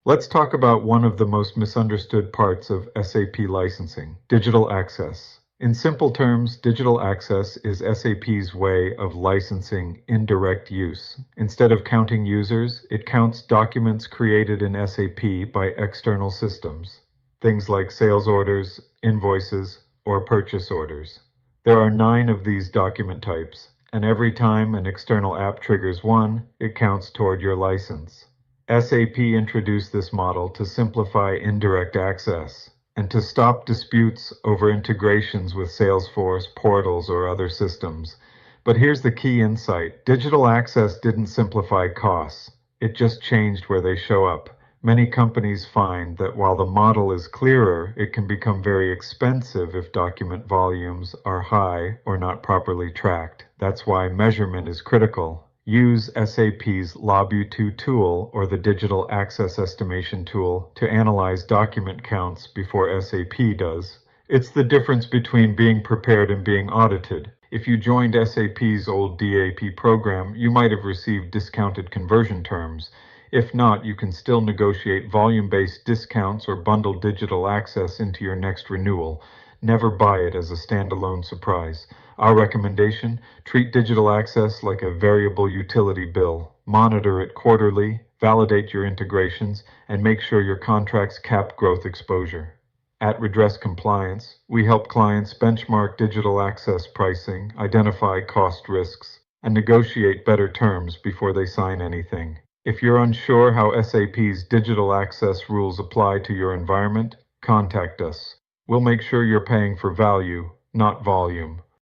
Let's talk about one of the most misunderstood parts of SAP licensing, digital access. In simple terms, digital access is SAP's way of licensing indirect use. Instead of counting users, it counts documents created in SAP by external systems, things like sales orders, invoices, or purchase orders. There are 9 of these document types, and every time an external app triggers one, it counts toward your license. SAP introduced this model to simplify indirect access and to stop disputes over integrations with Salesforce, portals, or other systems. But here's the key insight. Digital access didn't simplify costs. It just changed where they show up. Many companies find that while the model is clearer, it can become very expensive if document volumes are high or not properly tracked. That's why measurement is critical. Use SAP's LabU2 tool or the Digital Access Estimation tool to analyze document counts before SAP does. It's the difference between being prepared and being audited. If you joined SAP's old DAP program, you might have received discounted conversion terms. If not, you can still negotiate volume-based discounts or bundle digital access into your next renewal. Never buy it as a standalone surprise. Our recommendation, treat digital access like a variable utility bill. Monitor it quarterly, validate your integrations, and make sure your contracts cap growth exposure. At Redress Compliance, we help clients benchmark digital access pricing, identify cost risks, and negotiate better terms before they sign anything. If you're unsure how SAP's digital access rules apply to your environment, contact us. We'll make sure you're paying for value, not volume.